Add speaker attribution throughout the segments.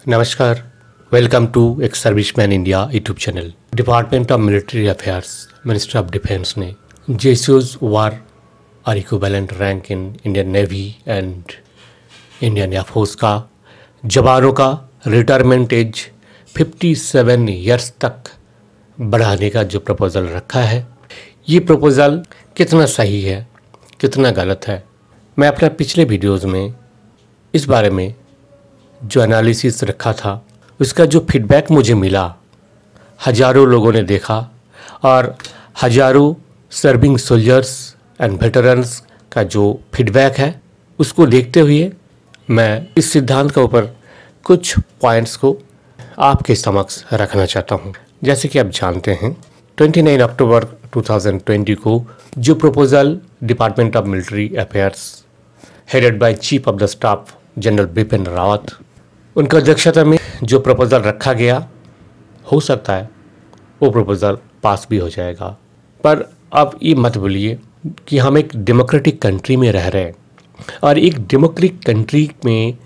Speaker 1: नमस्कार, welcome to एक serviceman India YouTube channel. Department of military affairs, ministry of defence ने जेसीओज or OR equivalent rank in Indian navy and Indian air force का जवानों का retirement age 57 years तक बढ़ाने का जो प्रपोज़ल रखा है, ये प्रपोज़ल कितना सही है, कितना गलत है, मैं अपने पिछले वीडियोज़ में इस बारे में जो एनालिसिस रखा था उसका जो फीडबैक मुझे मिला, हज़ारों लोगों ने देखा और हज़ारों सर्विंग सोल्जर्स एंड वेटरन्स का जो फीडबैक है उसको देखते हुए मैं इस सिद्धांत के ऊपर कुछ पॉइंट्स को आपके समक्ष रखना चाहता हूं। जैसे कि आप जानते हैं 29 अक्टूबर 2020 को जो proposal department of military affairs headed by chief of the staff general Bipin Rawat, उनका अध्यक्षता में जो प्रपोज़ल रखा गया, हो सकता है वो प्रपोज़ल पास भी हो जाएगा। पर अब ये मत भूलिए कि हम एक डेमोक्रेटिक कंट्री में रह रहे हैं और एक डेमोक्रेटिक कंट्री में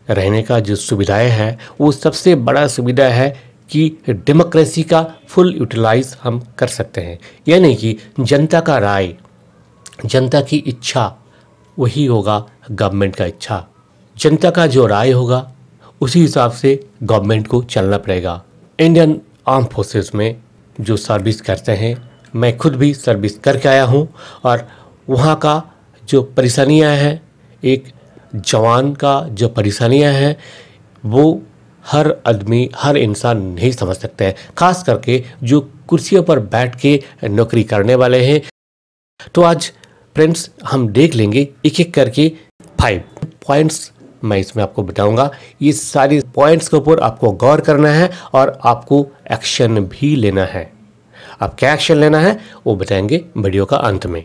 Speaker 1: रहने का जो सुविधाएं हैं वो सबसे बड़ा सुविधा है कि डेमोक्रेसी का फुल यूटिलाइज हम कर सकते हैं। यानी कि जनता का राय, जनता की इच्छा वही होगा गवर्नमेंट का इच्छा। जनता का जो राय होगा उसी हिसाब से गवर्नमेंट को चलना पड़ेगा। इंडियन आर्म फोर्सेस में जो सर्विस करते हैं, मैं खुद भी सर्विस करके आया हूं और वहां का जो परेशानियां हैं, एक जवान का जो परेशानियां हैं वो हर आदमी, हर इंसान नहीं समझ सकता है, खास करके जो कुर्सियों पर बैठ के नौकरी करने वाले हैं। तो आज फ्रेंड्स हम देख लेंगे एक एक करके 5 पॉइंट्स मैं इसमें आपको बताऊंगा। ये सारी पॉइंट्स के ऊपर आपको गौर करना है और आपको एक्शन भी लेना है। आप क्या एक्शन लेना है वो बताएंगे वीडियो का अंत में।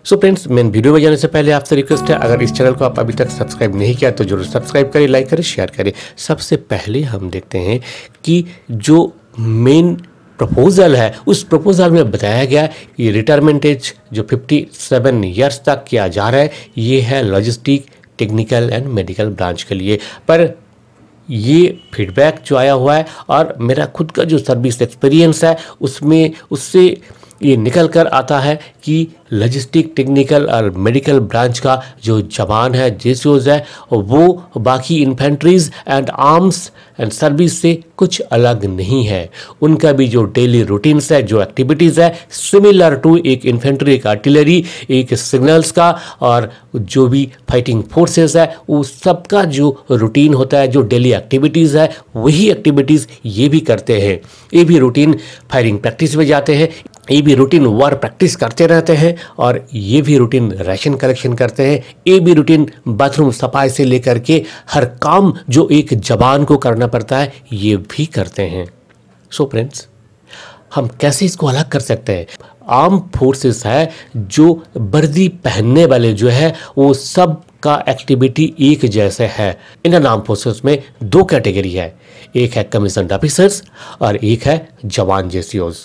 Speaker 1: सो फ्रेंड्स, मेन वीडियो में जाने से पहले आपसे रिक्वेस्ट है, अगर इस चैनल को आप अभी तक सब्सक्राइब नहीं किया तो जरूर सब्सक्राइब करें, लाइक करें, शेयर करें। सबसे पहले हम देखते हैं कि जो मेन प्रपोजल है उस प्रपोजल में बताया गया ये रिटायरमेंट एज जो 57 ईयर्स तक किया जा रहा है, ये है logistic, technical and medical branch के लिए। पर ये फीडबैक जो आया हुआ है और मेरा खुद का जो सर्विस एक्सपीरियंस है उससे ये निकल कर आता है कि लॉजिस्टिक, टेक्निकल और मेडिकल ब्रांच का जो जवान है, जेसीओज है, वो बाकी इन्फेंट्रीज एंड आर्म्स एंड सर्विस से कुछ अलग नहीं है। उनका भी जो डेली रूटीन्स है, जो एक्टिविटीज़ है, सिमिलर टू एक इन्फेंट्री, एक आर्टिलरी, एक सिग्नल्स का और जो भी फाइटिंग फोर्सेस है, वो सबका जो रूटीन होता है, जो डेली एक्टिविटीज़ है, वही एक्टिविटीज़ ये भी करते हैं। ये भी रूटीन फायरिंग प्रैक्टिस में जाते हैं, ये भी रूटीन वार प्रैक्टिस करते रहते हैं और ये भी रूटीन राशन कलेक्शन करते हैं, ये भी रूटीन बाथरूम सफाई से लेकर के हर काम जो एक जवान को करना पड़ता है ये भी करते हैं। सो फ्रेंड्स, हम कैसे इसको अलग कर सकते हैं? आर्म फोर्सेस है, जो वर्दी पहनने वाले जो है वो सब का एक्टिविटी एक जैसे है। इंडियन आर्म फोर्सेस में 2 कैटेगरी है, एक है कमीशन्ड ऑफिसर्स और एक है जवान जेसीओज।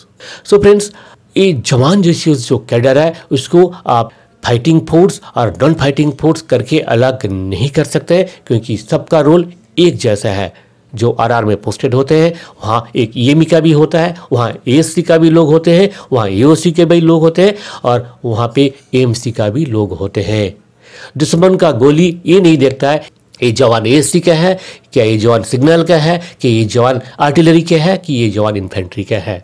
Speaker 1: सो फ्रेंड्स, ये जवान जेसीओज जो कैडर है उसको आप फाइटिंग फोर्स और नॉन फाइटिंग फोर्स करके अलग नहीं कर सकते, क्योंकि सबका रोल एक जैसा है। जो आरआर में पोस्टेड होते हैं वहाँ एक ईएमई का भी होता है, वहाँ एएससी का भी लोग होते हैं, वहाँ एओसी के भी लोग होते हैं और वहाँ पे एएमसी का भी लोग होते हैं। दुश्मन का गोली ये नहीं देखता है ये जवान एएससी का है, क्या ये जवान सिग्नल का है, कि ये जवान आर्टिलरी का है, कि ये जवान इन्फेंट्री का है।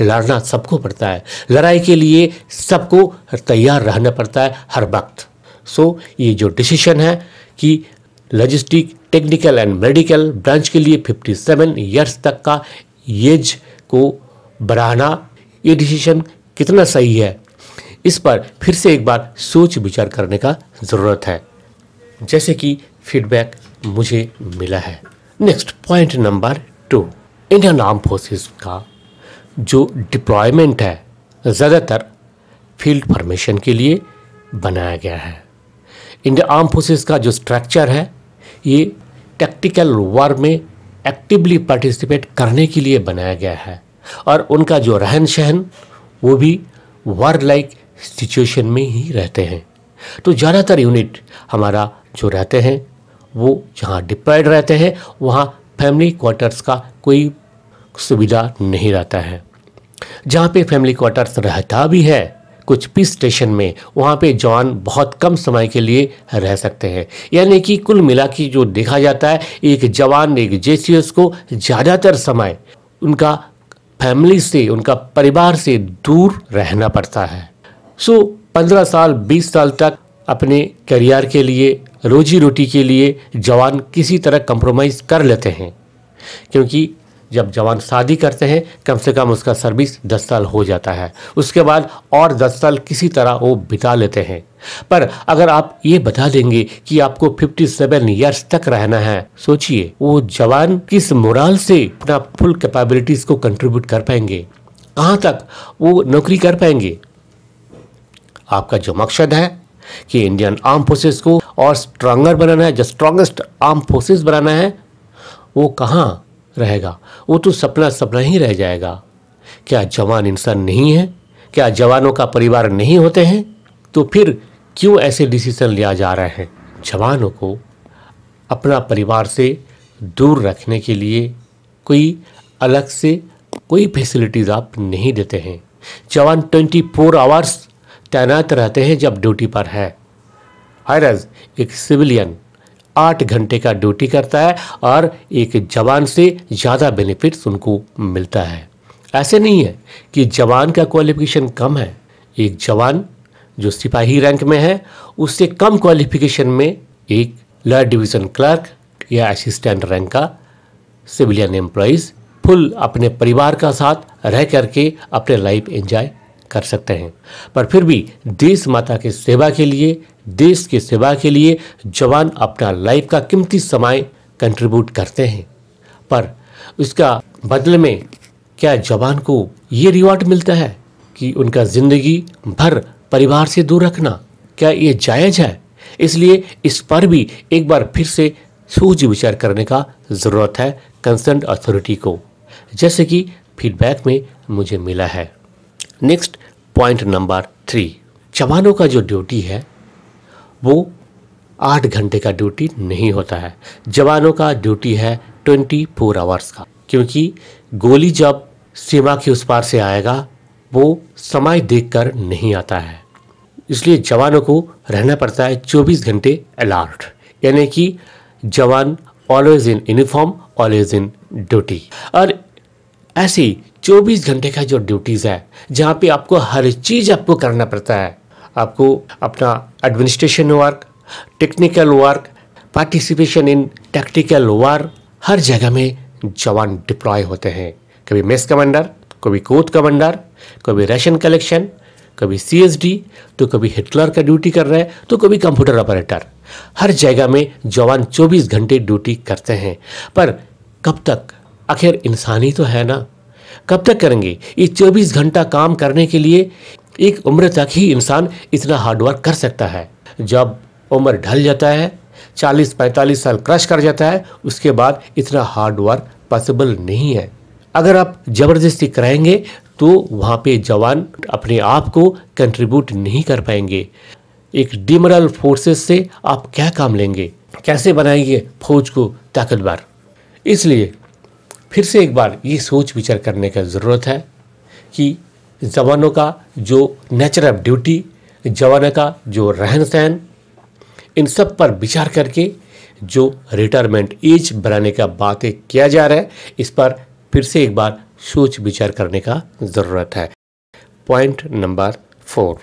Speaker 1: लड़ना सबको पड़ता है, लड़ाई के लिए सबको तैयार रहना पड़ता है हर वक्त। सो ये जो डिसीजन है कि logistic, technical and medical branch के लिए 57 ईयर्स तक का एज को बढ़ाना, ये डिसीजन कितना सही है, इस पर फिर से एक बार सोच विचार करने का ज़रूरत है, जैसे कि फीडबैक मुझे मिला है। Next point number 2, Indian arm forces का जो डिप्लॉयमेंट है ज़्यादातर फील्ड फॉर्मेशन के लिए बनाया गया है। इंडियन आर्म फोर्सेस का जो स्ट्रक्चर है ये टैक्टिकल वार में एक्टिवली पार्टिसिपेट करने के लिए बनाया गया है और उनका जो रहन सहन वो भी वार लाइक सिचुएशन में ही रहते हैं। तो ज़्यादातर यूनिट हमारा जो रहते हैं वो जहाँ डिप्लॉयड रहते हैं वहाँ फैमिली क्वार्टर्स का कोई सुविधा नहीं रहता है। जहाँ पे फैमिली क्वार्टर्स रहता भी है कुछ पीस स्टेशन में, वहाँ पे जवान बहुत कम समय के लिए रह सकते हैं। यानी कि कुल मिला के जो देखा जाता है, एक जवान एक जेसीएस को ज़्यादातर समय उनका फैमिली से, उनका परिवार से दूर रहना पड़ता है। 15 साल 20 साल तक अपने करियर के लिए, रोजी रोटी के लिए जवान किसी तरह कंप्रोमाइज़ कर लेते हैं, क्योंकि जब जवान शादी करते हैं कम से कम उसका सर्विस 10 साल हो जाता है, उसके बाद और 10 साल किसी तरह वो बिता लेते हैं। पर अगर आप ये बता देंगे कि आपको 57 ईयर्स तक रहना है, सोचिए वो जवान किस मोरल से अपना फुल कैपेबिलिटीज को कंट्रीब्यूट कर पाएंगे, कहाँ तक वो नौकरी कर पाएंगे। आपका जो मकसद है कि इंडियन आर्म फोर्सेस को और स्ट्रांगर बनाना है, जो स्ट्रांगेस्ट आर्म फोर्सेस बनाना है, वो कहाँ रहेगा? वो तो सपना सपना ही रह जाएगा। क्या जवान इंसान नहीं है? क्या जवानों का परिवार नहीं होते हैं? तो फिर क्यों ऐसे डिसीजन लिया जा रहे हैं? जवानों को अपना परिवार से दूर रखने के लिए कोई अलग से कोई फैसिलिटीज़ आप नहीं देते हैं। जवान 24 आवर्स तैनात रहते हैं जब ड्यूटी पर है, हर एक सिविलियन 8 घंटे का ड्यूटी करता है और एक जवान से ज़्यादा बेनिफिट्स उनको मिलता है। ऐसे नहीं है कि जवान का क्वालिफिकेशन कम है। एक जवान जो सिपाही रैंक में है उससे कम क्वालिफिकेशन में एक लोअर डिवीज़न क्लर्क या असिस्टेंट रैंक का सिविलियन एम्प्लॉइज़ फुल अपने परिवार का साथ रह करके अपने लाइफ एंजॉय कर सकते हैं। पर फिर भी देश माता की सेवा के लिए, देश की सेवा के लिए जवान अपना लाइफ का कीमती समय कंट्रीब्यूट करते हैं। पर उसका बदले में क्या जवान को ये रिवॉर्ड मिलता है कि उनका ज़िंदगी भर परिवार से दूर रखना? क्या ये जायज़ है? इसलिए इस पर भी एक बार फिर से सोच विचार करने का ज़रूरत है कंसर्न अथॉरिटी को, जैसे कि फीडबैक में मुझे मिला है। नेक्स्ट पॉइंट नंबर 3, जवानों का जो ड्यूटी है वो 8 घंटे का ड्यूटी नहीं होता है। जवानों का ड्यूटी है 24 आवर्स का, क्योंकि गोली जब सीमा के उस पार से आएगा वो समय देखकर नहीं आता है। इसलिए जवानों को रहना पड़ता है 24 घंटे अलर्ट, यानी कि जवान always in uniform, always in duty. और ऐसी 24 घंटे का जो ड्यूटीज़ है जहाँ पे आपको हर चीज़ आपको करना पड़ता है, आपको अपना administration work, technical work, participation in tactical work, हर जगह में जवान डिप्लॉय होते हैं। कभी मेस कमांडर, कभी कोच कमांडर, कभी राशन कलेक्शन, कभी सीएसडी, तो कभी हिटलर का ड्यूटी कर रहे हैं, तो कभी कंप्यूटर ऑपरेटर। हर जगह में जवान 24 घंटे ड्यूटी करते हैं। पर कब तक? आखिर इंसानी तो है ना, कब तक करेंगे? ये 24 घंटा काम करने के लिए एक उम्र तक ही इंसान इतना हार्डवर्क कर सकता है। जब उम्र ढल जाता है, 40-45 साल क्रश कर जाता है, उसके बाद इतना हार्डवर्क पॉसिबल नहीं है। अगर आप ज़बरदस्ती कराएंगे तो वहाँ पे जवान अपने आप को कंट्रीब्यूट नहीं कर पाएंगे। एक डिमोरल फोर्सेस से आप क्या काम लेंगे? कैसे बनाएंगे फौज को ताकतवर? इसलिए फिर से एक बार ये सोच विचार करने का ज़रूरत है कि जवानों का जो नेचर ऑफ ड्यूटी, जवानों का जो रहन सहन, इन सब पर विचार करके जो रिटायरमेंट एज बढ़ाने का बातें किया जा रहा है, इस पर फिर से एक बार सोच विचार करने का ज़रूरत है। पॉइंट नंबर 4,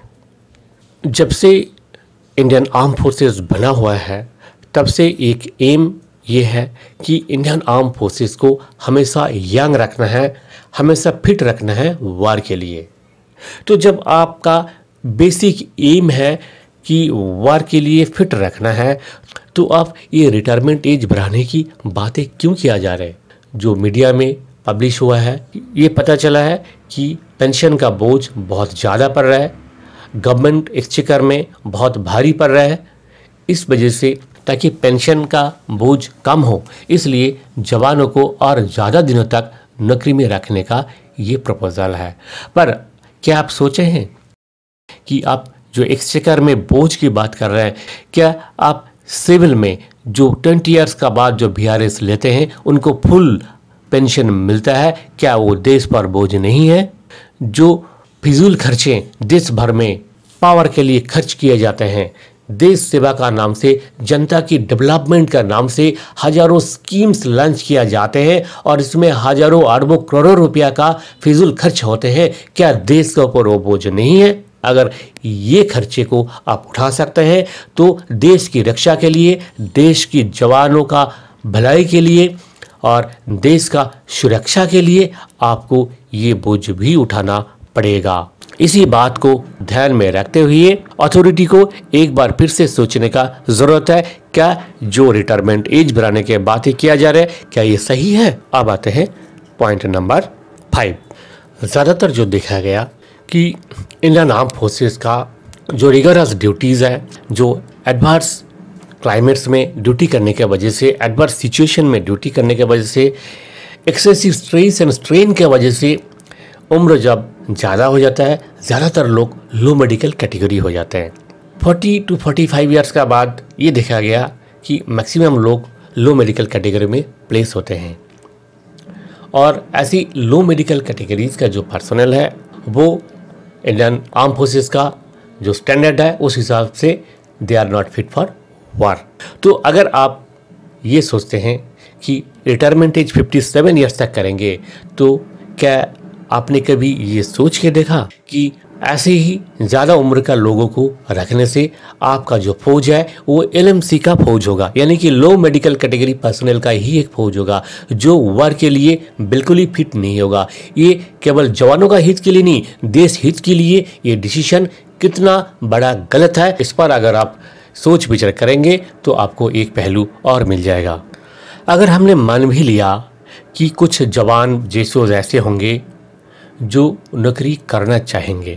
Speaker 1: जब से इंडियन आर्म फोर्सेस बना हुआ है तब से एक एम ये है कि इंडियन आर्म फोर्सेस को हमेशा यंग रखना है, हमेशा फिट रखना है वार के लिए। तो जब आपका बेसिक एम है कि वार के लिए फिट रखना है, तो आप ये रिटायरमेंट एज बढ़ाने की बातें क्यों किया जा रहा है? जो मीडिया में पब्लिश हुआ है, ये पता चला है कि पेंशन का बोझ बहुत ज़्यादा पड़ रहा है, गवर्नमेंट एक्सचेकर में बहुत भारी पड़ रहा है। इस वजह से ताकि पेंशन का बोझ कम हो, इसलिए जवानों को और ज़्यादा दिनों तक नौकरी में रखने का ये प्रपोजल है। पर क्या आप सोचे हैं कि आप जो एक्सचेकर में बोझ की बात कर रहे हैं, क्या आप सिविल में जो 20 ईयर्स का बाद जो VRS लेते हैं उनको फुल पेंशन मिलता है, क्या वो देश पर बोझ नहीं है? जो फिजूल खर्चे देश भर में पावर के लिए खर्च किए जाते हैं, देश सेवा का नाम से, जनता की डेवलपमेंट का नाम से हजारों स्कीम्स लॉन्च किया जाते हैं और इसमें हजारों अरबों करोड़ों रुपया का फिजूल खर्च होते हैं, क्या देश के ऊपर वो बोझ नहीं है? अगर ये खर्चे को आप उठा सकते हैं तो देश की रक्षा के लिए, देश की जवानों का भलाई के लिए और देश का सुरक्षा के लिए आपको ये बोझ भी उठाना पड़ेगा। इसी बात को ध्यान में रखते हुए अथॉरिटी को एक बार फिर से सोचने का जरूरत है, क्या जो रिटायरमेंट एज बढ़ाने के बातें किया जा रहा है क्या ये सही है? अब आते हैं पॉइंट नंबर 5। ज़्यादातर जो देखा गया कि इंडियन आर्म फोर्सेस का जो रिगरस ड्यूटीज़ है, जो एडवर्स क्लाइमेट्स में ड्यूटी करने के वजह से, एडवर्स सिचुएशन में ड्यूटी करने के वजह से, एक्सेसिव स्ट्रेस एंड स्ट्रेन के वजह से उम्र जब ज़्यादा हो जाता है, ज़्यादातर लोग लो मेडिकल कैटेगरी हो जाते हैं। 40 to 45 ईयर्स का बाद ये देखा गया कि मैक्सिमम लोग लो मेडिकल कैटेगरी में प्लेस होते हैं और ऐसी लो मेडिकल कैटेगरीज का जो पर्सनल है वो इंडियन आर्म फोर्सेस का जो स्टैंडर्ड है उस हिसाब से they are not fit for war. तो अगर आप ये सोचते हैं कि रिटायरमेंट एज 57 ईयर्स तक करेंगे, तो क्या आपने कभी ये सोच के देखा कि ऐसे ही ज़्यादा उम्र का लोगों को रखने से आपका जो फौज है वो LMC का फौज होगा, यानी कि लो मेडिकल कैटेगरी पर्सनल का ही एक फौज होगा जो वार के लिए बिल्कुल ही फिट नहीं होगा। ये केवल जवानों का हित के लिए नहीं, देश हित के लिए ये डिसीजन कितना बड़ा गलत है, इस पर अगर आप सोच विचार करेंगे तो आपको एक पहलू और मिल जाएगा। अगर हमने मान भी लिया कि कुछ जवान जैसे ऐसे होंगे जो नौकरी करना चाहेंगे,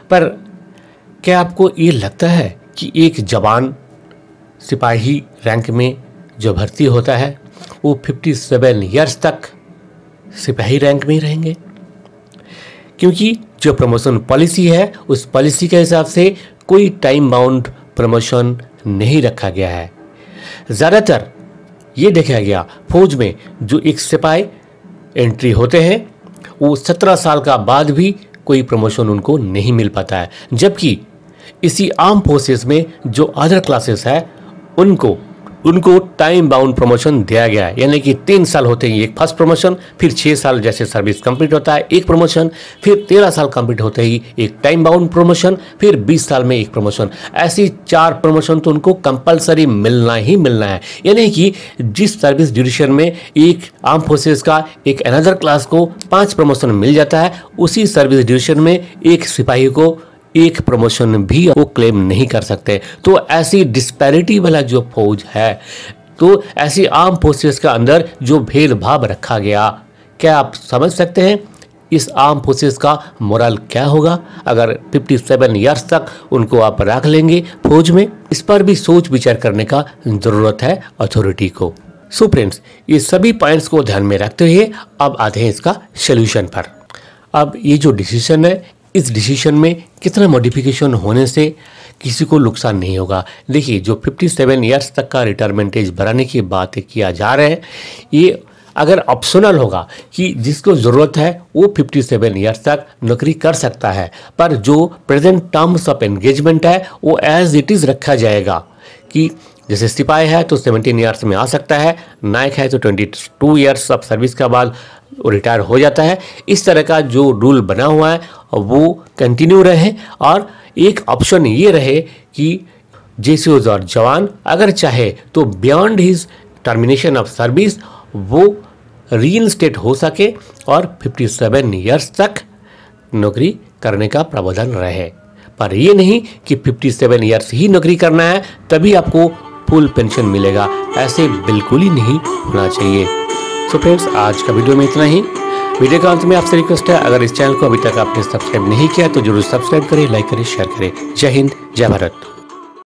Speaker 1: पर क्या आपको ये लगता है कि एक जवान सिपाही रैंक में जो भर्ती होता है वो 57 ईयर्स तक सिपाही रैंक में ही रहेंगे? क्योंकि जो प्रमोशन पॉलिसी है उस पॉलिसी के हिसाब से कोई टाइम बाउंड प्रमोशन नहीं रखा गया है। ज़्यादातर ये देखा गया फौज में जो एक सिपाही एंट्री होते हैं वो 17 साल का बाद भी कोई प्रमोशन उनको नहीं मिल पाता है, जबकि इसी आर्म फोर्सेस में जो अदर क्लासेस है उनको टाइम बाउंड प्रमोशन दिया गया है, यानी कि 3 साल होते ही एक फर्स्ट प्रमोशन, फिर 6 साल जैसे सर्विस कंप्लीट होता है एक प्रमोशन, फिर 13 साल कंप्लीट होते ही एक टाइम बाउंड प्रमोशन, फिर 20 साल में एक प्रमोशन। ऐसी 4 प्रमोशन तो उनको कंपलसरी मिलना ही मिलना है, यानी कि जिस सर्विस ड्यूरेशन में एक आर्म फोर्सेस का एक अनदर क्लास को 5 प्रमोशन मिल जाता है, उसी सर्विस ड्यूरेशन में एक सिपाही को एक प्रमोशन भी वो क्लेम नहीं कर सकते। तो ऐसी डिस्पैरिटी वाला जो फौज है, तो ऐसी आर्म फोर्सेस का अंदर जो भेदभाव रखा गया, क्या आप समझ सकते हैं इस आर्म फोर्सेस का मोरल क्या होगा अगर 57 ईयर्स तक उनको आप रख लेंगे फौज में? इस पर भी सोच विचार करने का जरूरत है अथॉरिटी को। सो फ्रेंड्स, ये सभी पॉइंट्स को ध्यान में रखते हुए अब आते हैं इसका सोल्यूशन पर। अब ये जो डिसीजन है, इस डिसीजन में कितना मॉडिफिकेशन होने से किसी को नुकसान नहीं होगा। देखिए, जो 57 ईयर्स तक का रिटायरमेंट एज बढ़ाने की बात किया जा रहा है, ये अगर ऑप्शनल होगा कि जिसको ज़रूरत है वो 57 ईयर्स तक नौकरी कर सकता है, पर जो प्रेजेंट टर्म्स ऑफ एंगेजमेंट है वो एज इट इज़ रखा जाएगा कि जैसे सिपाही है तो 17 ईयर्स में आ सकता है, नायक है तो 22 ईयर्स ऑफ सर्विस के बाद रिटायर हो जाता है। इस तरह का जो रूल बना हुआ है वो कंटिन्यू रहे और एक ऑप्शन ये रहे कि जेसीओज और जवान अगर चाहे तो beyond his termination of service वो रीइंस्टेट हो सके और 57 ईयर्स तक नौकरी करने का प्रावधान रहे। पर ये नहीं कि 57 ईयर्स ही नौकरी करना है तभी आपको फुल पेंशन मिलेगा, ऐसे बिल्कुल ही नहीं होना चाहिए। सो फ्रेंड्स, आज का वीडियो में इतना ही। वीडियो के अंत में आपसे रिक्वेस्ट है, अगर इस चैनल को अभी तक आपने सब्सक्राइब नहीं किया तो जरूर सब्सक्राइब करें, लाइक करें, शेयर करें। जय हिंद, जय भारत।